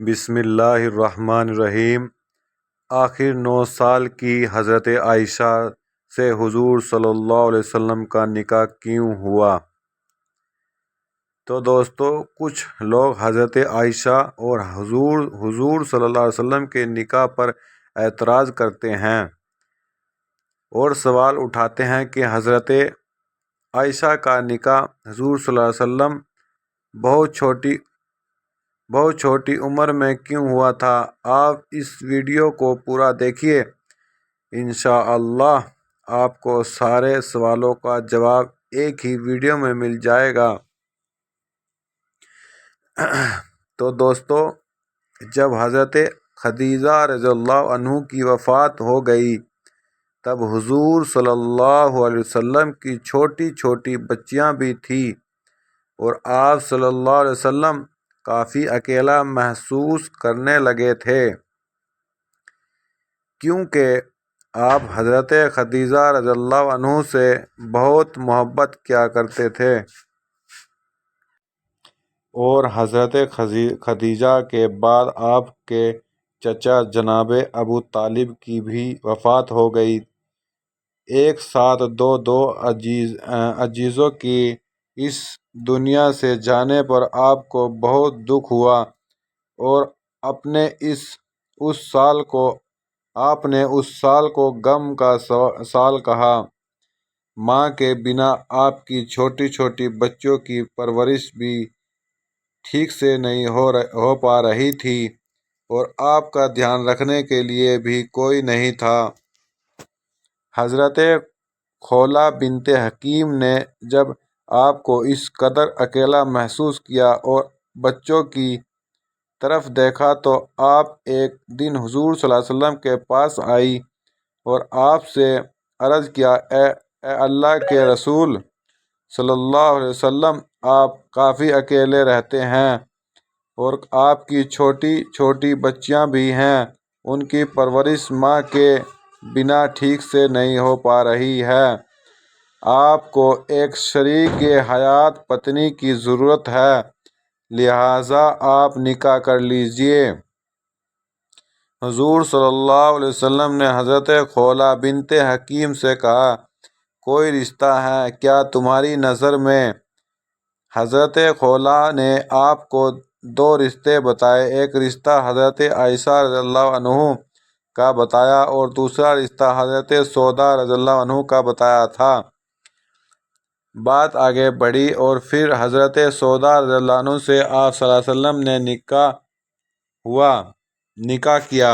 بسم اللہ الرحمن الرحیم۔ آخر 9 سال کی حضرت عائشہ سے حضور صلی اللہ علیہ وسلم کا نکاح کیوں ہوا؟ تو دوستو، کچھ لوگ حضرت عائشہ اور حضور صلی اللہ علیہ وسلم کے نکاح پر اعتراض کرتے ہیں اور سوال اٹھاتے ہیں کہ حضرت عائشہ کا نکاح حضور صلی اللہ علیہ وسلم بہت چھوٹی عمر میں کیوں ہوا تھا۔ آپ اس ویڈیو کو پورا دیکھیے، انشاءاللہ آپ کو سارے سوالوں کا جواب ایک ہی ویڈیو میں مل جائے گا۔ تو دوستو، جب حضرت خدیجہ رضی اللہ عنہ کی وفات ہو گئی تب حضور صلی اللہ علیہ وسلم کی چھوٹی چھوٹی بچیاں بھی تھیں اور آپ صلی اللہ علیہ وسلم کافی اکیلا محسوس کرنے لگے تھے، کیونکہ آپ حضرت خدیجہ رضی اللہ عنہ سے بہت محبت کیا کرتے تھے اور حضرت خدیجہ کے بعد آپ کے چچا جناب ابو طالب کی بھی وفات ہو گئی۔ ایک ساتھ دو عزیزوں کی اس دنیا سے جانے پر آپ کو بہت دکھ ہوا اور آپ نے اس سال کو غم کا سال کہا۔ ماں کے بنا آپ کی چھوٹی چھوٹی بچیوں کی پرورش بھی ٹھیک سے نہیں ہو پا رہی تھی اور آپ کا دھیان رکھنے کے لیے بھی کوئی نہیں تھا۔ حضرت خولہ بنت حکیم نے جب آپ کو اس قدر اکیلا محسوس کیا اور بچوں کی طرف دیکھا تو آپ ایک دن حضور صلی اللہ علیہ وسلم کے پاس آئی اور آپ سے عرض کیا، اے اللہ کے رسول صلی اللہ علیہ وسلم، آپ کافی اکیلے رہتے ہیں اور آپ کی چھوٹی چھوٹی بچیاں بھی ہیں، ان کی پرورش ماں کے بنا ٹھیک سے نہیں ہو پا رہی ہے، آپ کو ایک شریک حیات پتنی کی ضرورت ہے، لہٰذا آپ نکاح کر لیجئے۔ حضور صلی اللہ علیہ وسلم نے حضرت خولہ بنت حکیم سے کہا، کوئی رشتہ ہے کیا تمہاری نظر میں؟ حضرت خولہ نے آپ کو 2 رشتے بتائے، ایک رشتہ حضرت عائشہ رضی اللہ عنہ کا بتایا اور دوسرا رشتہ حضرت سودا رضی اللہ عنہ کا بتایا تھا۔ بات آگے بڑھی اور پھر حضرت سودا رضی اللہ عنہ سے آپ صلی اللہ علیہ وسلم نے نکاح کیا۔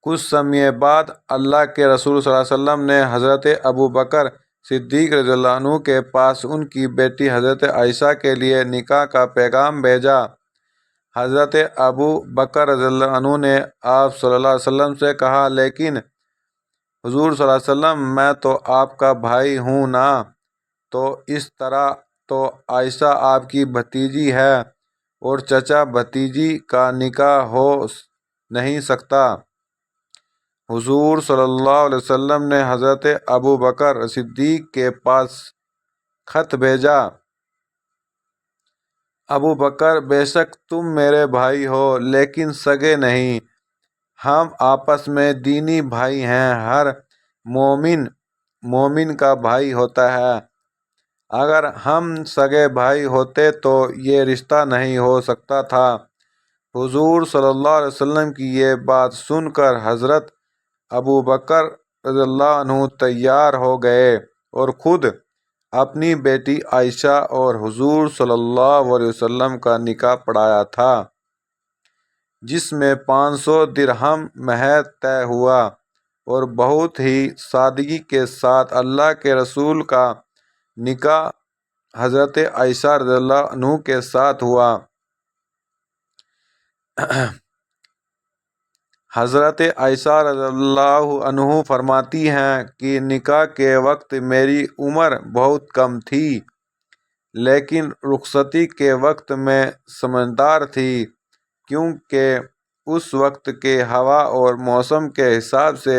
کچھ سمے بعد اللہ کے رسول صلی اللہ علیہ وسلم نے حضرت ابو بکر صدیق رضی اللہ عنہ کے پاس ان کی بیٹی حضرت عائشہ کے لیے نکاح کا پیغام بھیجا۔ حضرت ابو بکر رضی اللہ عنہ نے آپ صلی اللہ علیہ وسلم سے کہا، لیکن حضور صلی اللہ علیہ وسلم، میں تو آپ کا بھائی ہوں نا، تو اس طرح تو عائشہ آپ کی بھتیجی ہے اور چچا بھتیجی کا نکاح ہو نہیں سکتا۔ حضور صلی اللہ علیہ وسلم نے حضرت ابو بکر صدیق کے پاس خط بھیجا، ابو بکر، بے شک تم میرے بھائی ہو لیکن سگے نہیں، ہم آپس میں دینی بھائی ہیں، ہر مومن کا بھائی ہوتا ہے، اگر ہم سگے بھائی ہوتے تو یہ رشتہ نہیں ہو سکتا تھا۔ حضور صلی اللہ علیہ وسلم کی یہ بات سن کر حضرت ابو بکر رضی اللہ عنہ تیار ہو گئے اور خود اپنی بیٹی عائشہ اور حضور صلی اللہ علیہ وسلم کا نکاح پڑھایا تھا، جس میں 500 درہم مہر طے ہوا اور بہت ہی سادگی کے ساتھ اللہ کے رسول کا نکاح حضرت عائشہ رضی اللہ عنہ کے ساتھ ہوا۔ حضرت عائشہ رضی اللہ عنہ فرماتی ہیں کہ نکاح کے وقت میری عمر بہت کم تھی، لیکن رخصتی کے وقت میں سمجھدار تھی، کیونکہ اس وقت کے ہوا اور موسم کے حساب سے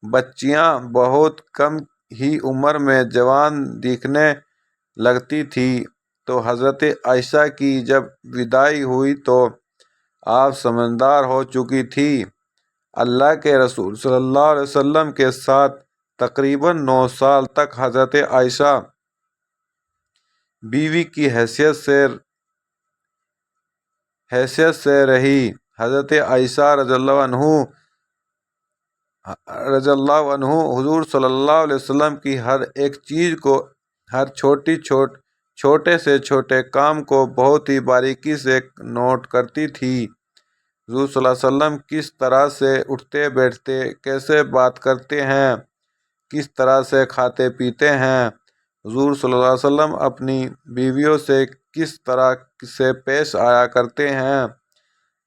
بچیاں بہت کم ہی عمر میں جوان دکھنے لگتی تھیں، تو تو حضرت عائشہ کی جب وداعی ہوئی تو آپ سمجھدار ہو چکی تھی۔ اللہ کے رسول صلی اللہ علیہ وسلم کے ساتھ تقریباً 9 سال تک حضرت عائشہ بیوی کی حیثیت سے رہی۔ حضرت عائشہ رضی اللہ عنہ حضور صلی اللہ علیہ وسلم کی ہر ایک چیز کو، ہر چھوٹے سے چھوٹے کام کو بہت ہی باریکی سے نوٹ کرتی تھی۔ حضور صلی اللہ علیہ وسلم کس طرح سے اٹھتے بیٹھتے، کیسے بات کرتے ہیں، کس طرح سے کھاتے پیتے ہیں، حضور صلی اللہ علیہ وسلم اپنی بیویوں سے کس طرح سے پیش آیا کرتے ہیں،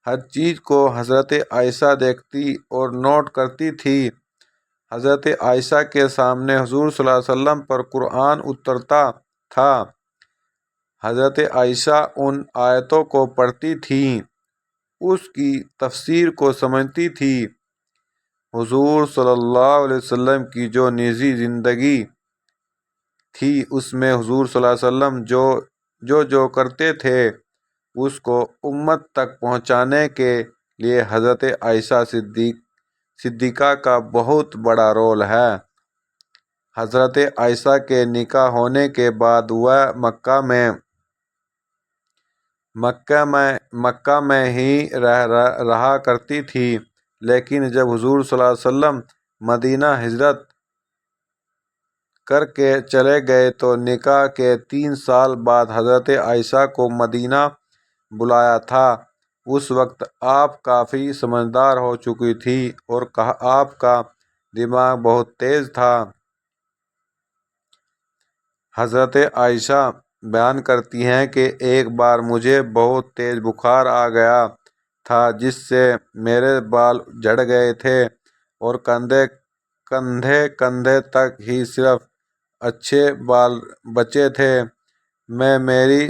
ہر چیز کو حضرت عائشہ دیکھتی اور نوٹ کرتی تھی۔ حضرت عائشہ کے سامنے حضور صلی اللہ علیہ وسلم پر قرآن اترتا تھا، حضرت عائشہ ان آیتوں کو پڑھتی تھیں، اس کی تفسیر کو سمجھتی تھی۔ حضور صلی اللہ علیہ وسلم کی جو نجی زندگی تھی اس میں حضور صلی اللہ علیہ وسلم جو کرتے تھے اس کو امت تک پہنچانے کے لیے حضرت عائشہ صدیقہ کا بہت بڑا رول ہے۔ حضرت عائشہ کے نکاح ہونے کے بعد وہ مکہ میں ہی رہا کرتی تھی، لیکن جب حضور صلی اللہ علیہ وسلم مدینہ ہجرت کر کے چلے گئے تو نکاح کے 3 سال بعد حضرت عائشہ کو مدینہ بلایا تھا۔ اس وقت آپ کافی سمجھدار ہو چکی تھی اور آپ کا دماغ بہت تیز تھا۔ حضرت عائشہ بیان کرتی ہیں کہ ایک بار مجھے بہت تیز بخار آ گیا تھا جس سے میرے بال جھڑ گئے تھے اور کندھے تک ہی صرف اچھے بال بچے تھے۔ میں میری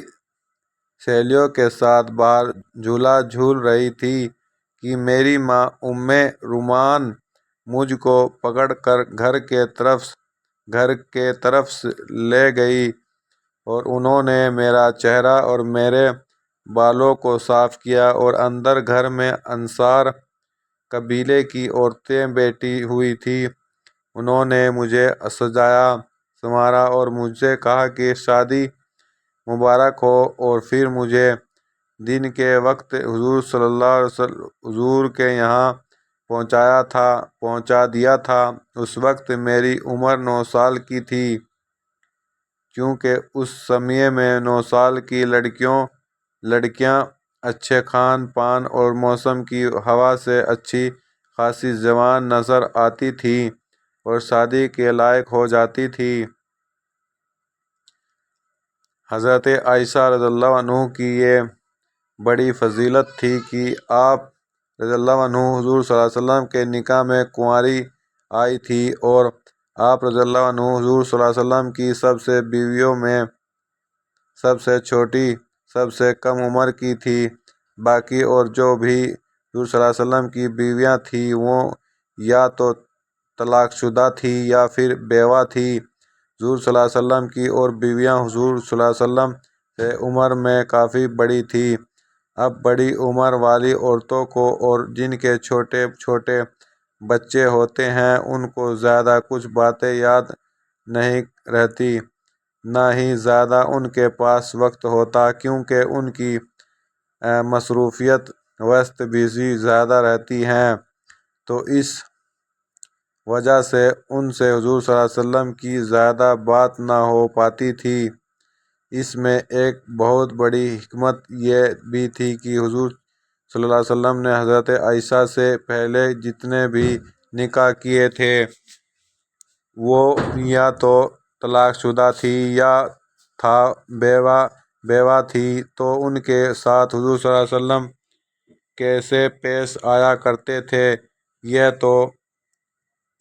سہیلیوں کے ساتھ باہر جھولا جھول رہی تھی کہ میری ماں ام رومان مجھ کو پکڑ کر گھر کے طرف لے گئی اور انہوں نے میرا چہرہ اور میرے بالوں کو صاف کیا، اور اندر گھر میں انصار قبیلے کی عورتیں بیٹھی ہوئی تھیں۔ انہوں نے مجھے سجایا سنوارا اور مجھ سے کہا کہ شادی مبارک ہو، اور پھر مجھے دن کے وقت حضور صلی اللہ علیہ وسلم حضور کے یہاں پہنچا دیا تھا۔ اس وقت میری عمر 9 سال کی تھی، کیونکہ اس سمے میں 9 سال کی لڑکیاں اچھے کھان پان اور موسم کی ہوا سے اچھی خاصی جوان نظر آتی تھیں اور شادی کے لائق ہو جاتی تھیں۔ حضرت عائشہ رضی اللہ عنہ کی یہ بڑی فضیلت تھی کہ آپ رضی اللہ عنہ حضور صلی اللہ علیہ وسلم کے نکاح میں کنواری آئی تھیں، اور آپ رضی اللہ عنہ حضور صلی اللہ علیہ وسلم کی سب سے بیویوں میں سب سے چھوٹی، سب سے کم عمر کی تھیں۔ باقی اور جو بھی حضور صلی اللہ علیہ وسلم کی بیویاں تھیں وہ یا تو طلاق شدہ تھیں یا پھر بیوہ تھیں۔ حضور صلی اللہ علیہ وسلم کی اور بیویاں حضور صلی اللہ علیہ وسلم سے عمر میں کافی بڑی تھیں۔ اب بڑی عمر والی عورتوں کو اور جن کے چھوٹے چھوٹے بچے ہوتے ہیں ان کو زیادہ کچھ باتیں یاد نہیں رہتی، نہ ہی زیادہ ان کے پاس وقت ہوتا، کیونکہ ان کی مصروفیت ویسٹ بزی زیادہ رہتی ہیں، تو اس وجہ سے ان سے حضور صلی اللہ علیہ وسلم کی زیادہ بات نہ ہو پاتی تھی۔ اس میں ایک بہت بڑی حکمت یہ بھی تھی کہ حضور صلی اللہ علیہ وسلم نے حضرت عائشہ سے پہلے جتنے بھی نکاح کیے تھے وہ یا تو طلاق شدہ تھی یا بیوہ تھی، تو ان کے ساتھ حضور صلی اللہ علیہ وسلم کیسے پیش آیا کرتے تھے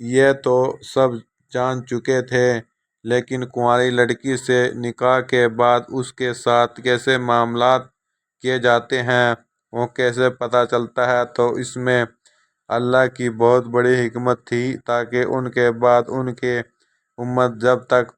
یہ تو سب جان چکے تھے، لیکن کنواری لڑکی سے نکاح کے بعد اس کے ساتھ کیسے معاملات کیے جاتے ہیں وہ کیسے پتہ چلتا ہے، تو اس میں اللہ کی بہت بڑی حکمت تھی، تاکہ ان کے بعد ان کی امت جب تک